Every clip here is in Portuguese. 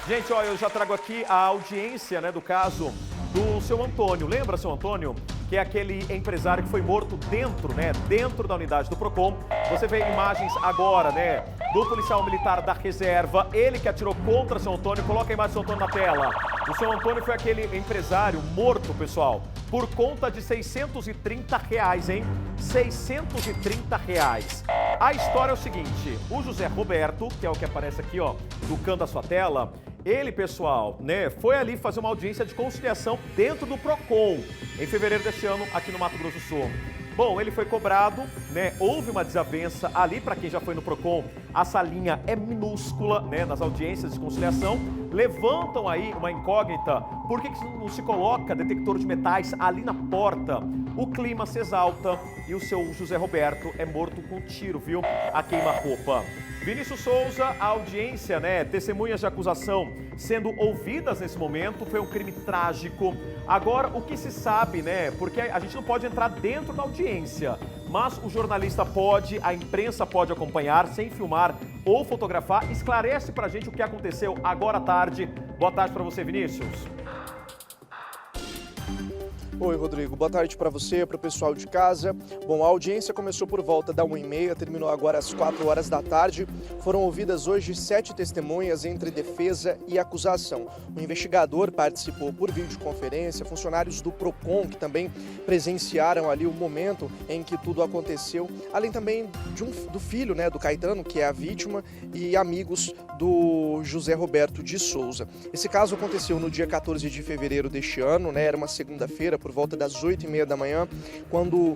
Gente, olha, eu já trago aqui a audiência, né, do caso do seu Antônio. Lembra, seu Antônio? Que é aquele empresário que foi morto dentro, né, dentro da unidade do Procon. Você vê imagens agora, né, do policial militar da reserva, ele que atirou contra seu Antônio. Coloca a imagem do seu Antônio na tela. O seu Antônio foi aquele empresário morto, pessoal, por conta de R$630, hein? R$630. A história é o seguinte, o José Roberto, que é o que aparece aqui, ó, no canto da sua tela, ele, pessoal, né, foi ali fazer uma audiência de conciliação dentro do Procon, em fevereiro deste ano, aqui no Mato Grosso do Sul. Bom, ele foi cobrado, né, houve uma desavença ali, para quem já foi no Procon, a salinha é minúscula, né, nas audiências de conciliação, levantam aí uma incógnita, por que não se coloca detector de metais ali na porta? O clima se exalta e o seu José Roberto é morto com tiro, viu, a queima-roupa. Vinícius Souza, a audiência, né, testemunhas de acusação sendo ouvidas nesse momento, foi um crime trágico. Agora, o que se sabe, né, porque a gente não pode entrar dentro da audiência, mas o jornalista pode, a imprensa pode acompanhar, sem filmar ou fotografar. Esclarece pra gente o que aconteceu agora à tarde. Boa tarde pra você, Vinícius. Oi, Rodrigo. Boa tarde para você, para o pessoal de casa. Bom, a audiência começou por volta da 1h30, terminou agora às 4 horas da tarde. Foram ouvidas hoje 7 testemunhas entre defesa e acusação. O investigador participou por videoconferência, funcionários do Procon, que também presenciaram ali o momento em que tudo aconteceu, além também do filho, né, do Caetano, que é a vítima, e amigos do José Roberto de Souza. Esse caso aconteceu no dia 14 de fevereiro deste ano, né, era uma segunda-feira, por volta das 8h30 da manhã, quando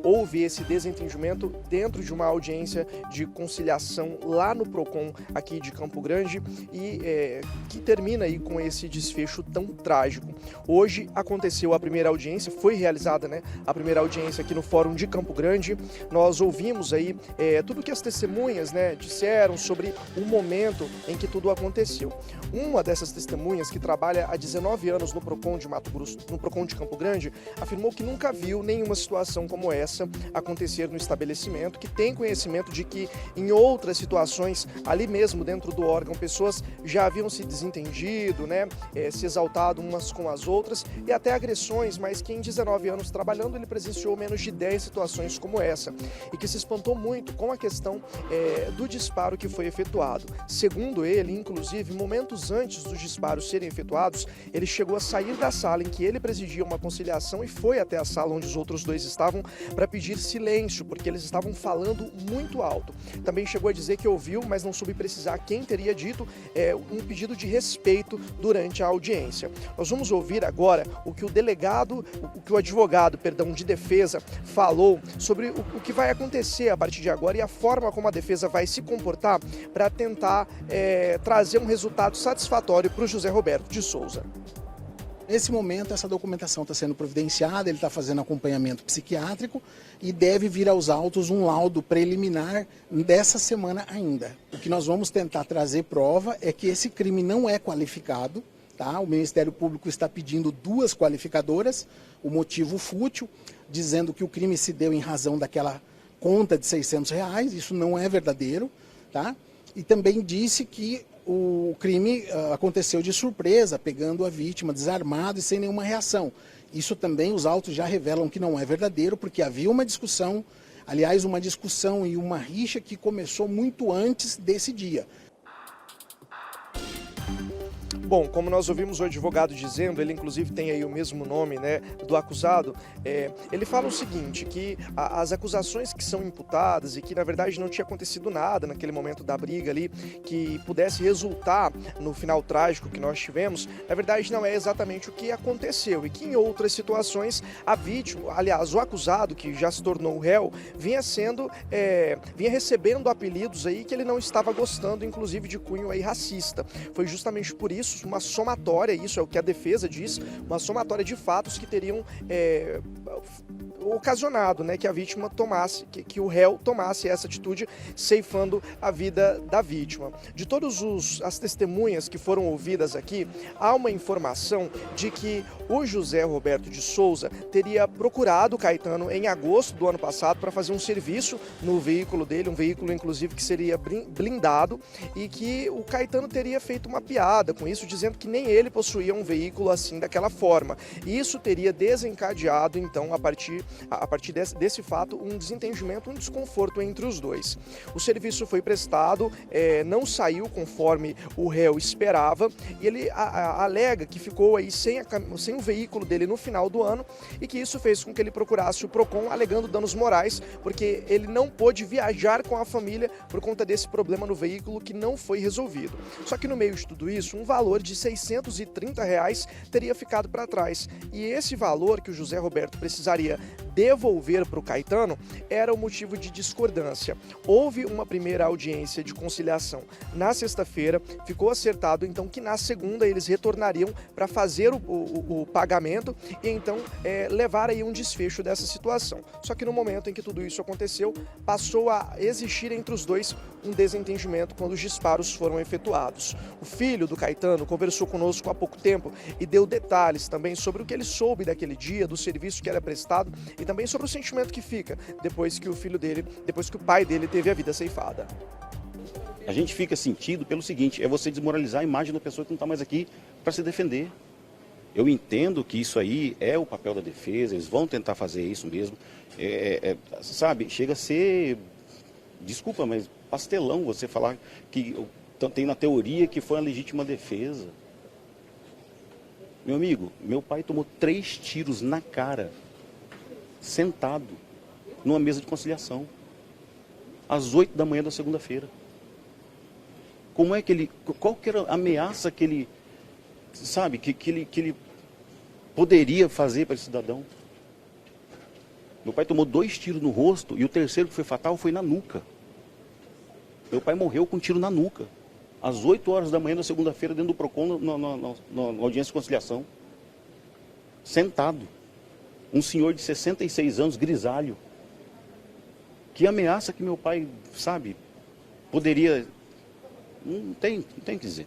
houve esse desentendimento dentro de uma audiência de conciliação lá no Procon, aqui de Campo Grande, e que termina aí com esse desfecho tão trágico. Hoje aconteceu a primeira audiência, foi realizada, né, a primeira audiência aqui no Fórum de Campo Grande. Nós ouvimos aí tudo que as testemunhas, né, disseram sobre o momento em que tudo aconteceu. Uma dessas testemunhas, que trabalha há 19 anos no Procon de Mato Grosso, no Procon de Campo Grande, afirmou que nunca viu nenhuma situação como essa acontecer no estabelecimento, que tem conhecimento de que em outras situações, ali mesmo dentro do órgão, pessoas já haviam se desentendido, né, se exaltado umas com as outras, e até agressões, mas que em 19 anos trabalhando ele presenciou menos de 10 situações como essa, e que se espantou muito com a questão do disparo que foi efetuado. Segundo ele, inclusive, momentos antes dos disparos serem efetuados, ele chegou a sair da sala em que ele presidia uma conciliação e foi até a sala onde os outros dois estavam para pedir silêncio, porque eles estavam falando muito alto. Também chegou a dizer que ouviu, mas não soube precisar quem teria dito, um pedido de respeito durante a audiência. Nós vamos ouvir agora o que o advogado de defesa falou sobre o que vai acontecer a partir de agora e a forma como a defesa vai se comportar para tentar trazer um resultado satisfatório para o José Roberto de Souza. Nesse momento, essa documentação está sendo providenciada, ele está fazendo acompanhamento psiquiátrico e deve vir aos autos um laudo preliminar dessa semana ainda. O que nós vamos tentar trazer prova é que esse crime não é qualificado, tá? O Ministério Público está pedindo 2 qualificadoras, o motivo fútil, dizendo que o crime se deu em razão daquela conta de R$600, isso não é verdadeiro, tá? E também disse que o crime aconteceu de surpresa, pegando a vítima desarmado e sem nenhuma reação. Isso também os autos já revelam que não é verdadeiro, porque havia uma discussão, aliás, uma discussão e uma rixa que começou muito antes desse dia. Bom, como nós ouvimos o advogado dizendo, ele inclusive tem aí o mesmo nome, né, do acusado, ele fala o seguinte, que as acusações que são imputadas e que na verdade não tinha acontecido nada naquele momento da briga ali, que pudesse resultar no final trágico que nós tivemos, na verdade não é exatamente o que aconteceu e que em outras situações a vítima, aliás, o acusado que já se tornou réu, vinha recebendo apelidos aí que ele não estava gostando, inclusive de cunho aí racista. Foi justamente por isso uma somatória, isso é o que a defesa diz, uma somatória de fatos que teriam ocasionado, né, que a vítima tomasse, que o réu tomasse essa atitude, ceifando a vida da vítima. De todas as testemunhas que foram ouvidas aqui, há uma informação de que o José Roberto de Souza teria procurado o Caetano em agosto do ano passado para fazer um serviço no veículo dele, um veículo inclusive que seria blindado, e que o Caetano teria feito uma piada com isso, dizendo que nem ele possuía um veículo assim daquela forma. E isso teria desencadeado, então, a partir desse fato, um desentendimento, um desconforto entre os dois. O serviço foi prestado, não saiu conforme o réu esperava, e ele alega que ficou aí sem o veículo dele no final do ano, e que isso fez com que ele procurasse o PROCON alegando danos morais, porque ele não pôde viajar com a família por conta desse problema no veículo que não foi resolvido. Só que no meio de tudo isso, um valor de R$630 teria ficado para trás. E esse valor que o José Roberto precisaria devolver para o Caetano era o motivo de discordância. Houve uma primeira audiência de conciliação na sexta-feira, ficou acertado então que na segunda eles retornariam para fazer o pagamento e então levar aí um desfecho dessa situação. Só que no momento em que tudo isso aconteceu, passou a existir entre os dois um desentendimento quando os disparos foram efetuados. O filho do Caetano conversou conosco há pouco tempo e deu detalhes também sobre o que ele soube daquele dia, do serviço que era prestado e também sobre o sentimento que fica depois que o pai dele teve a vida ceifada. A gente fica sentido pelo seguinte, é você desmoralizar a imagem da pessoa que não está mais aqui para se defender. Eu entendo que isso aí é o papel da defesa, eles vão tentar fazer isso mesmo. Sabe, chega a ser, desculpa, mas pastelão você falar que tem na teoria que foi uma legítima defesa. Meu amigo, meu pai tomou 3 tiros na cara, sentado, numa mesa de conciliação, às 8 da manhã da segunda-feira. Como é que ele, qual que era a ameaça que ele, sabe, que ele poderia fazer para esse cidadão? Meu pai tomou 2 tiros no rosto e o terceiro que foi fatal foi na nuca. Meu pai morreu com um tiro na nuca, às 8 horas da manhã da segunda-feira, dentro do PROCON, na audiência de conciliação. Sentado. Um senhor de 66 anos, grisalho. Que ameaça que meu pai, sabe, poderia... Não tem o que dizer.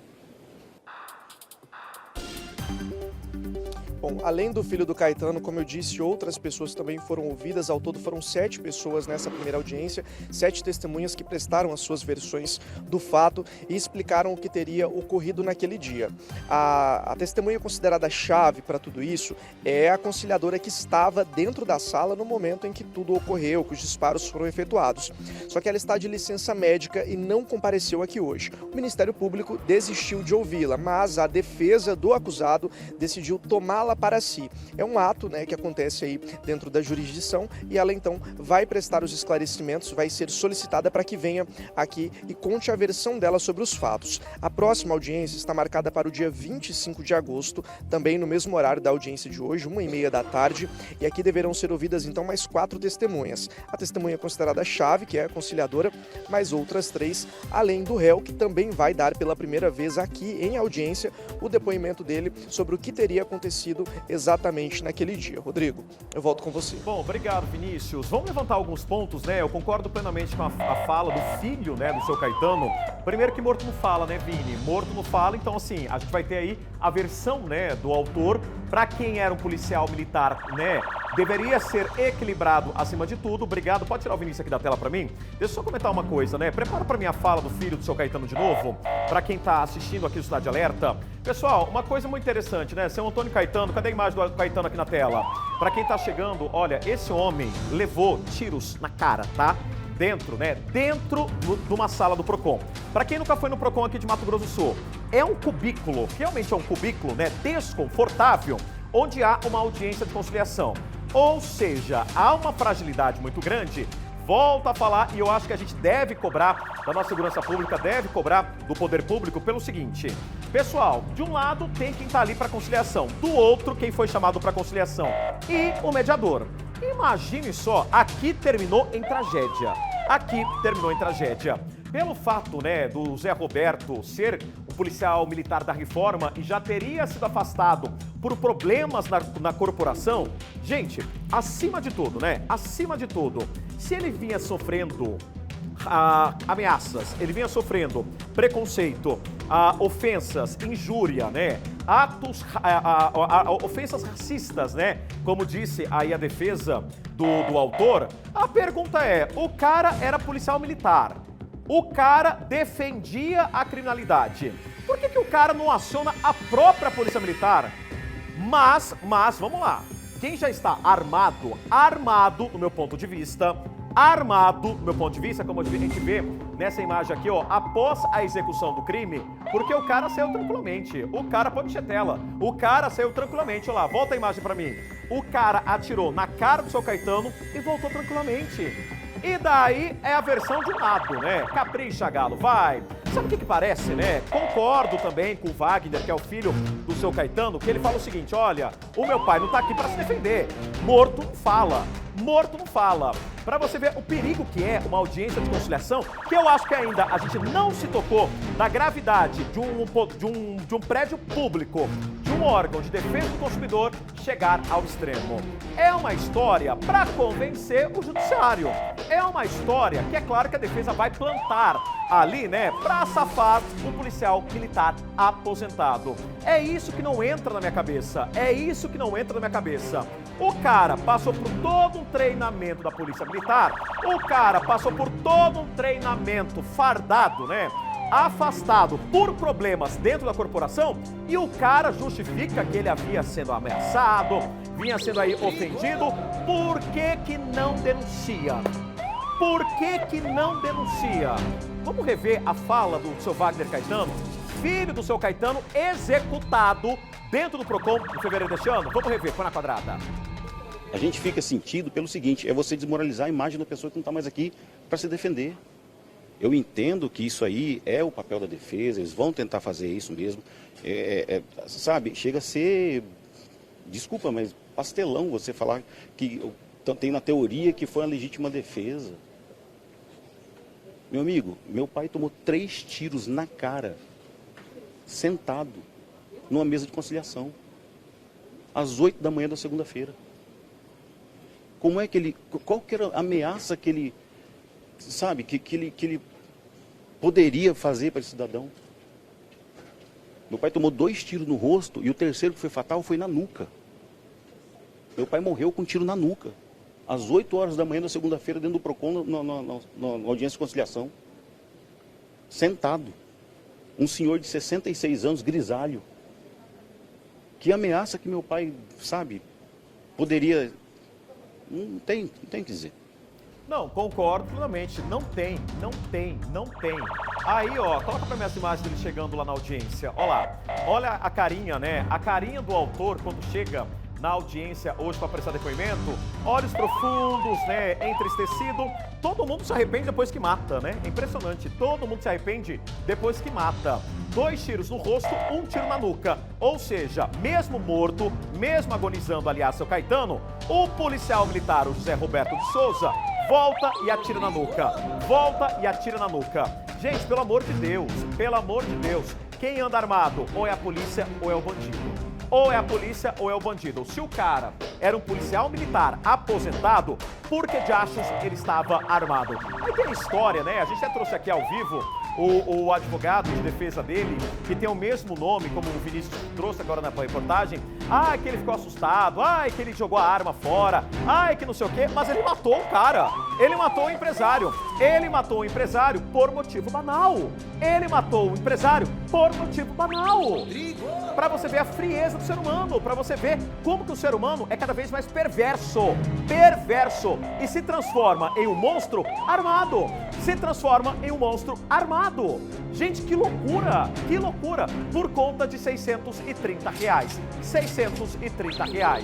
Bom, além do filho do Caetano, como eu disse, outras pessoas também foram ouvidas. Ao todo foram 7 pessoas nessa primeira audiência, 7 testemunhas que prestaram as suas versões do fato e explicaram o que teria ocorrido naquele dia. A testemunha considerada chave para tudo isso é a conciliadora que estava dentro da sala no momento em que tudo ocorreu, que os disparos foram efetuados. Só que ela está de licença médica e não compareceu aqui hoje. O Ministério Público desistiu de ouvi-la, mas a defesa do acusado decidiu tomá-la para si. É um ato, né, que acontece aí dentro da jurisdição e ela então vai prestar os esclarecimentos, vai ser solicitada para que venha aqui e conte a versão dela sobre os fatos. A próxima audiência está marcada para o dia 25 de agosto, também no mesmo horário da audiência de hoje, 1h30 da tarde, e aqui deverão ser ouvidas então mais 4 testemunhas. A testemunha considerada chave, que é a conciliadora, mais outras 3, além do réu, que também vai dar pela primeira vez aqui em audiência o depoimento dele sobre o que teria acontecido exatamente naquele dia. Rodrigo, eu volto com você. Bom, obrigado, Vinícius. Vamos levantar alguns pontos, né? Eu concordo plenamente com a fala do filho, né, do seu Caetano. Primeiro que morto não fala, né, Vini? Morto não fala, então assim, a gente vai ter aí a versão, né, do autor. Para quem era um policial militar, né, deveria ser equilibrado acima de tudo. Obrigado. Pode tirar o Vinícius aqui da tela para mim? Deixa eu só comentar uma coisa, né? Prepara para mim a fala do filho do seu Caetano de novo, para quem tá assistindo aqui o Cidade Alerta. Pessoal, uma coisa muito interessante, né? Seu Antônio Caetano, cadê a imagem do Caetano aqui na tela? Para quem tá chegando, olha, esse homem levou tiros na cara, tá? Dentro, né? Dentro de uma sala do PROCON. Para quem nunca foi no PROCON aqui de Mato Grosso do Sul, é um cubículo, realmente é um cubículo, né? Desconfortável, onde há uma audiência de conciliação. Ou seja, há uma fragilidade muito grande. Volto a falar e eu acho que a gente deve cobrar da nossa segurança pública, deve cobrar do poder público pelo seguinte. Pessoal, de um lado tem quem está ali para conciliação, do outro quem foi chamado para conciliação e o mediador. Imagine só, aqui terminou em tragédia. Aqui terminou em tragédia. Pelo fato, né, do Zé Roberto ser o policial militar da reforma e já teria sido afastado por problemas na corporação, gente, acima de tudo, né? Acima de tudo, se ele vinha sofrendo ameaças, ele vinha sofrendo preconceito, ofensas, injúria, né? Atos, ofensas racistas, né? Como disse aí a defesa do autor, a pergunta é, o cara era policial militar, o cara defendia a criminalidade, por que o cara não aciona a própria polícia militar? Mas, vamos lá, quem já está armado, no meu ponto de vista, como a gente vê nessa imagem aqui, ó, após a execução do crime, porque o cara saiu tranquilamente, o cara pode encher tela, o cara saiu tranquilamente, olha lá, volta a imagem pra mim, o cara atirou na cara do seu Caetano e voltou tranquilamente. E daí é a versão de um ato, né? Capricha, Galo, vai. Sabe o que parece, né? Concordo também com o Wagner, que é o filho do seu Caetano, que ele fala o seguinte, olha, o meu pai não tá aqui pra se defender. Morto não fala. Morto não fala. Pra você ver o perigo que é uma audiência de conciliação, que eu acho que ainda a gente não se tocou da gravidade de um prédio público, de um órgão de defesa do consumidor chegar ao extremo. É uma história para convencer o judiciário. É uma história que é claro que a defesa vai plantar ali, né, para safar um policial militar aposentado. É isso que não entra na minha cabeça. É isso que não entra na minha cabeça. O cara passou por todo um treinamento da polícia militar, o cara passou por todo um treinamento fardado, né? Afastado por problemas dentro da corporação e o cara justifica que ele havia sendo ameaçado, vinha sendo aí ofendido, por que não denuncia? Por que não denuncia? Vamos rever a fala do seu Wagner Caetano, filho do seu Caetano, executado dentro do PROCON em fevereiro deste ano? Vamos rever, põe na quadrada. A gente fica sentido pelo seguinte, é você desmoralizar a imagem da pessoa que não está mais aqui para se defender. Eu entendo que isso aí é o papel da defesa, eles vão tentar fazer isso mesmo. Sabe, chega a ser, desculpa, mas pastelão você falar que tem na teoria que foi uma legítima defesa. Meu amigo, meu pai tomou 3 tiros na cara, sentado, numa mesa de conciliação, às 8 da manhã da segunda-feira. Como é que ele, qual que era a ameaça que ele, sabe, que ele poderia fazer para esse cidadão? Meu pai tomou 2 tiros no rosto e o terceiro que foi fatal foi na nuca. Meu pai morreu com um tiro na nuca, às 8 horas da manhã da segunda-feira, dentro do PROCON, na audiência de conciliação. Sentado. Um senhor de 66 anos, grisalho. Que ameaça que meu pai, sabe, poderia... Não tem o que dizer. Não, concordo plenamente. Não tem. Aí, ó, coloca pra mim as imagens dele chegando lá na audiência. Ó lá, olha a carinha, né? A carinha do autor quando chega na audiência hoje para prestar depoimento. Olhos profundos, né? Entristecido. Todo mundo se arrepende depois que mata, né? É impressionante. Todo mundo se arrepende depois que mata. 2 tiros no rosto, 1 tiro na nuca. Ou seja, mesmo morto, mesmo agonizando, aliás, seu Caetano, o policial militar, o José Roberto de Souza, volta e atira na nuca. Volta e atira na nuca. Gente, pelo amor de Deus, quem anda armado ou é a polícia ou é o bandido. Ou é a polícia ou é o bandido. Se o cara era um policial militar aposentado, por que de achos ele estava armado? Aí tem a história, né? A gente já trouxe aqui ao vivo o advogado de defesa dele, que tem o mesmo nome, como o Vinícius trouxe agora na reportagem. Ah, que ele ficou assustado, ah, que ele jogou a arma fora, ah, que não sei o quê, mas ele matou o cara. Ele matou o empresário. Ele matou o empresário por motivo banal. Ele matou o empresário por motivo banal. Pra você ver a frieza do ser humano, pra você ver como que o ser humano é cada vez mais perverso, e se transforma em um monstro armado, Gente, que loucura, por conta de R$630, R$630.